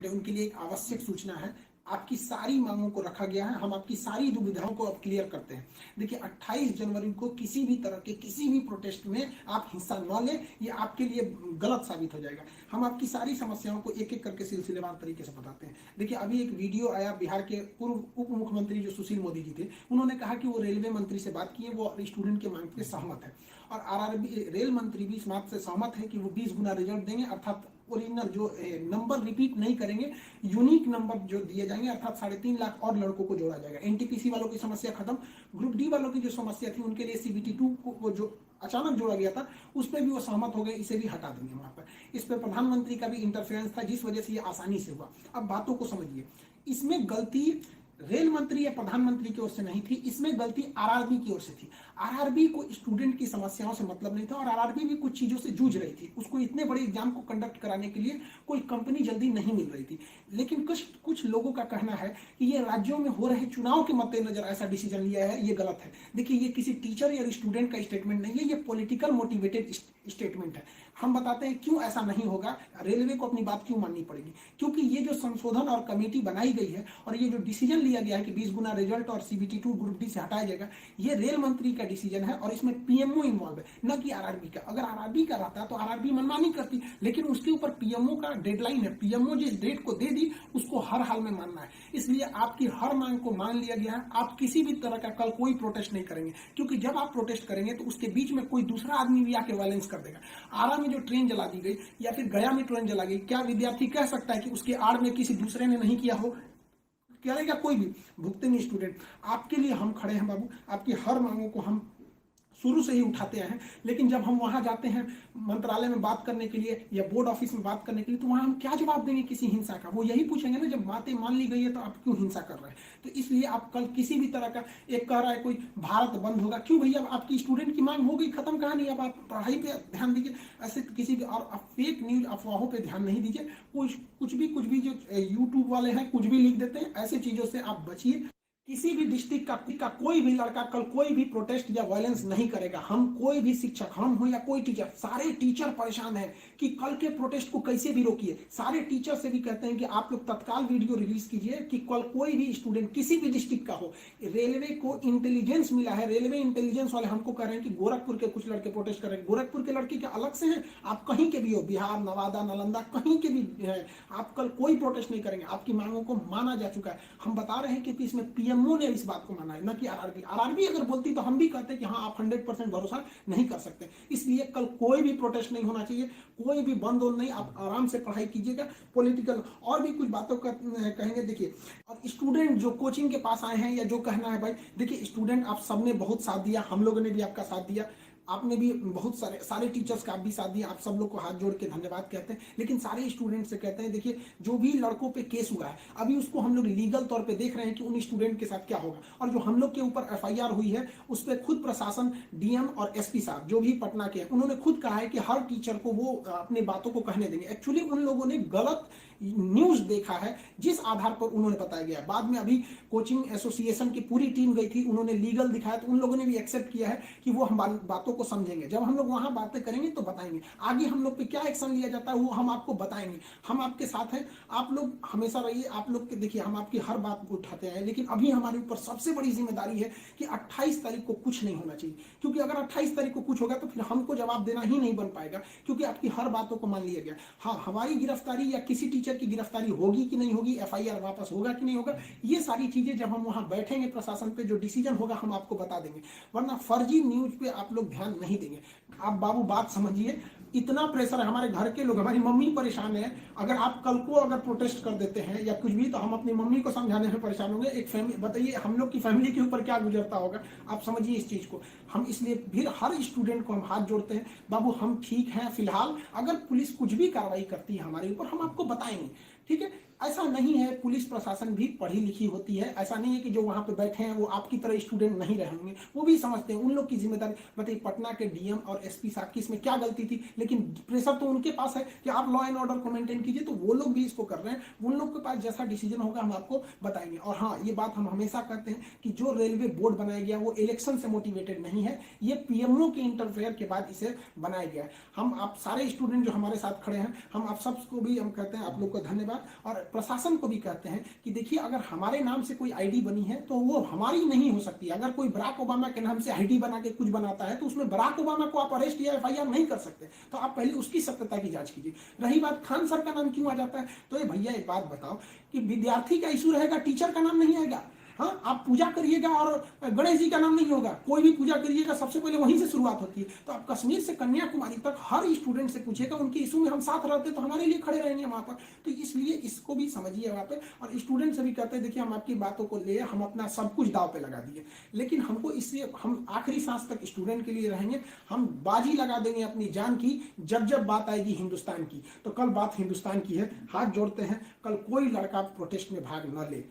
उनके लिए एक आवश्यक सूचना है। आपकी सारी मांगों को रखा गया है, हम आपकी सारी दुविधाओं को अब क्लियर करते हैं। देखिए 28 जनवरी को किसी भी तरह के किसी भी प्रोटेस्ट में आप हिस्सा न लें, ये आपके लिए गलत साबित हो जाएगा। हम आपकी सारी समस्याओं को एक एक करके सिलसिलेवार तरीके से बताते हैं। देखिए अभी एक वीडियो आया, बिहार के पूर्व उप मुख्यमंत्री जो सुशील मोदी जी थे, उन्होंने कहा कि वो रेलवे मंत्री से बात किए, वो स्टूडेंट के मांग पे सहमत है और आरआरबी रेल मंत्री भी इस बात से सहमत है कि वो 20 गुना रिजल्ट देंगे, अर्थात ओरिजिनल जो नंबर रिपीट नहीं करेंगे, यूनिक नंबर जो दिए जाएंगे, अर्थात 3.5 लाख और लड़कों को जोड़ा जाएगा। एनटीपीसी वालों की समस्या खत्म, ग्रुप डी वालों की जो समस्या थी उनके लिए सीबीटी 2 को जो अचानक जोड़ा गया था उस पर भी वो सहमत हो गए, इसे भी हटा देंगे वहां पर। इस पर प्रधानमंत्री का भी इंटरफेरेंस था जिस वजह से ये आसानी से हुआ। अब बातों को समझिए, इसमें गलती रेल मंत्री या प्रधानमंत्री की ओर से नहीं थी, इसमें गलती आरआरबी की ओर से थी। आरआरबी को स्टूडेंट की समस्याओं से मतलब नहीं था और आरआरबी भी कुछ चीजों से जूझ रही थी। उसको इतने बड़े एग्जाम को कंडक्ट कराने के लिए कोई कंपनी जल्दी नहीं मिल रही थी। लेकिन कुछ लोगों का कहना है कि ये राज्यों में हो रहे चुनाव के मद्देनजर ऐसा डिसीजन लिया है, ये गलत है। देखिए ये किसी टीचर या स्टूडेंट का स्टेटमेंट नहीं है, ये पॉलिटिकल मोटिवेटेड स्टेटमेंट है। हम बताते हैं क्यों ऐसा नहीं होगा, रेलवे को अपनी बात क्यों माननी पड़ेगी। क्योंकि ये जो संशोधन और कमेटी बनाई गई है और ये जो डिसीजन लिया गया है कि 20 गुना रिजल्ट और सीबीटी 2 ग्रुप डी से हटाया जाएगा, ये रेल मंत्री का डिसीजन है और इसमें पीएमओ इन्वॉल्व है, न कि आरआरबी का। अगर आरआरबी का रहता तो आरआरबी मनमानी करती, लेकिन उसके ऊपर पीएमओ का डेडलाइन है। पीएमओ जिस डेट को दे दी उसको हर हाल में मानना है। इसलिए आपकी हर मांग को मान लिया गया है। आप किसी भी तरह का कल कोई प्रोटेस्ट नहीं करेंगे, क्योंकि जब आप प्रोटेस्ट करेंगे तो उसके बीच में कोई दूसरा आदमी भी आके वायलेंस कर देगा। आरा में जो ट्रेन जला दी गई या फिर गया में ट्रेन जला गई, क्या विद्यार्थी कह सकता है कि उसके आड़ में किसी दूसरे ने नहीं किया हो? करेगा कोई भी? भुगतेंगे स्टूडेंट। आपके लिए हम खड़े हैं बाबू, आपकी हर मांगों को हम शुरू से ही उठाते आए हैं। लेकिन जब हम वहां जाते हैं मंत्रालय में बात करने के लिए या बोर्ड ऑफिस में बात करने के लिए, तो वहां हम क्या जवाब देंगे किसी हिंसा का? वो यही पूछेंगे ना, जब बातें मान ली गई है तो आप क्यों हिंसा कर रहे हैं? तो इसलिए आप कल किसी भी तरह का, एक कह रहा है कोई भारत बंद होगा, क्यों भैया? आपकी स्टूडेंट की मांग हो गई, खत्म कहानी। अब आप पढ़ाई पे ध्यान दीजिए, ऐसे किसी भी और फेक न्यूज अफवाहों पे ध्यान नहीं दीजिए। कुछ भी जो यूट्यूब वाले हैं कुछ भी लिख देते हैं, ऐसे चीजों से आप बचिए। किसी भी डिस्ट्रिक्ट का कोई भी लड़का कल कोई भी प्रोटेस्ट या वायलेंस नहीं करेगा। हम कोई भी शिक्षक, हम हो या कोई टीचर, सारे टीचर परेशान हैं कि कल के प्रोटेस्ट को कैसे भी रोकिए। सारे टीचर से भी कहते हैं कि आप लोग तत्काल वीडियो रिलीज कीजिए कि कल कोई भी स्टूडेंट किसी भी डिस्ट्रिक्ट का हो। रेलवे को इंटेलिजेंस मिला है, रेलवे इंटेलिजेंस वाले हमको कह रहे हैं कि गोरखपुर के कुछ लड़के प्रोटेस्ट कर रहे हैं। गोरखपुर के लड़के क्या अलग से हैं? आप कहीं के भी हो, बिहार, नवादा, नालंदा, कहीं के भी है, आप कल कोई प्रोटेस्ट नहीं करेंगे। आपकी मांगों को माना जा चुका है। हम बता रहे हैं कि इसमें पीएमओ ने इस बात को माना है, न कि आरआरबी। आरआरबी अगर बोलती तो हम भी कहते कि हाँ आप 100% भरोसा नहीं कर सकते। इसलिए कल कोई भी प्रोटेस्ट नहीं होना चाहिए, कोई भी बंद हो नहीं। आप आराम से पढ़ाई कीजिएगा। पॉलिटिकल और भी कुछ बातों का कहेंगे। देखिए और स्टूडेंट जो कोचिंग के पास आए हैं या जो कहना है भाई, देखिए स्टूडेंट आप सबने बहुत साथ दिया, हम लोगों ने भी आपका साथ दिया, आपने भी बहुत सारे टीचर्स का आप भी साथ दिया। आप सब लोग को हाथ जोड़ के धन्यवाद कहते हैं। लेकिन सारे स्टूडेंट से कहते हैं, देखिए जो भी लड़कों पे केस हुआ है अभी उसको हम लोग लीगल तौर पे देख रहे हैं कि उन स्टूडेंट के साथ क्या होगा। और जो हम लोग के ऊपर एफआईआर हुई है उस पर खुद प्रशासन, डीएम और एसपी साहब जो भी पटना के हैं, उन्होंने खुद कहा है कि हर टीचर को वो अपनी बातों को कहने देंगे। एक्चुअली उन लोगों ने गलत न्यूज देखा है जिस आधार पर उन्होंने बताया गया। बाद में अभी कोचिंग एसोसिएशन की पूरी टीम गई थी, उन्होंने लीगल दिखाया तो उन लोगों ने भी एक्सेप्ट किया है कि वो हम बातों को समझेंगे। जब हम लोग वहां बातें करेंगे तो बताएंगे। आगे हम लोग पे क्या एक्शन लिया जाता है वो हम आपको बताएंगे। हम आपके साथ हैं, आप लोग हमेशा रहिए। आप लोग के देखिए हम आपकी हर बात को उठाते हैं, लेकिन अभी हमारे ऊपर सबसे बड़ी जिम्मेदारी है कि 28 तारीख को कुछ नहीं होना चाहिए। क्योंकि अगर 28 तारीख को कुछ होगा तो फिर हमको जवाब देना ही नहीं बन पाएगा, क्योंकि आपकी हर बातों को मान लिया गया। हाँ, हमारी गिरफ्तारी या किसी टीचर की गिरफ्तारी होगी कि नहीं होगी, एफआईआर वापस होगा कि नहीं होगा, ये सारी चीजें जब हम वहां बैठेंगे प्रशासन पे जो डिसीजन होगा हम आपको बता देंगे। वरना फर्जी न्यूज पे आप लोग ध्यान नहीं देंगे। आप बाबू बात समझिए, इतना प्रेशर है। हमारे घर के लोग, हमारी मम्मी परेशान है। अगर आप कल को अगर प्रोटेस्ट कर देते हैं या कुछ भी, तो हम अपनी मम्मी को समझाने में परेशान होंगे। एक फैमिली, बताइए हम लोग की फैमिली के ऊपर क्या गुजरता होगा। आप समझिए इस चीज को। हम इसलिए फिर हर स्टूडेंट को हम हाथ जोड़ते हैं, बाबू हम ठीक हैं फिलहाल। अगर पुलिस कुछ भी कार्रवाई करती है हमारे ऊपर हम आपको बताएंगे, ठीक है? ऐसा नहीं है, पुलिस प्रशासन भी पढ़ी लिखी होती है। ऐसा नहीं है कि जो वहां पे बैठे हैं वो आपकी तरह स्टूडेंट नहीं रहेंगे, वो भी समझते हैं। उन लोग की जिम्मेदारी, बताइए पटना के डीएम और एसपी साहब की इसमें क्या गलती थी? लेकिन प्रेशर तो उनके पास है कि आप लॉ एंड ऑर्डर को मेंटेन कीजिए, तो वो लोग भी इसको कर रहे हैं। उन लोग के पास जैसा डिसीजन होगा हम आपको बताएंगे। और हाँ, ये बात हम हमेशा कहते हैं कि जो रेलवे बोर्ड बनाया गया वो इलेक्शन से मोटिवेटेड नहीं है, ये पीएमओ के इंटरफेयर के बाद इसे बनाया गया है। हम आप सारे स्टूडेंट जो हमारे साथ खड़े हैं, हम आप सबको भी हम कहते हैं आप लोग को धन्यवाद। बात, और प्रशासन को भी कहते हैं कि देखिए अगर हमारे नाम से कोई आईडी बनी है तो वो हमारी नहीं हो सकती। अगर कोई बराक ओबामा के नाम से आईडी बना के कुछ बनाता है तो उसमें बराक ओबामा को आप अरेस्ट या एफआईआर नहीं कर सकते, तो आप पहले उसकी सत्यता की जांच कीजिए। रही बात खान सर का नाम क्यों आ जाता है, तो ये भैया एक बात बताओ कि विद्यार्थी का इशू रहेगा, टीचर का नाम नहीं आएगा। हाँ, आप पूजा करिएगा और गणेश जी का नाम नहीं होगा, कोई भी पूजा करिएगा सबसे पहले वहीं से शुरुआत होती है। तो आप कश्मीर से कन्याकुमारी तक हर स्टूडेंट से पूछिएगा, उनके इशू में हम साथ रहते तो हमारे लिए खड़े रहेंगे वहां पर। तो इसलिए इसको भी समझिए वहां पे, और स्टूडेंट से भी कहते हैं देखिए हम आपकी बातों को ले, हम अपना सब कुछ दाव पे लगा दिए, लेकिन हमको इसलिए हम आखिरी सांस तक स्टूडेंट के लिए रहेंगे, हम बाजी लगा देंगे अपनी जान की जब जब बात आएगी हिंदुस्तान की। तो कल बात हिंदुस्तान की है, हाथ जोड़ते हैं, कल कोई लड़का प्रोटेस्ट में भाग न ले।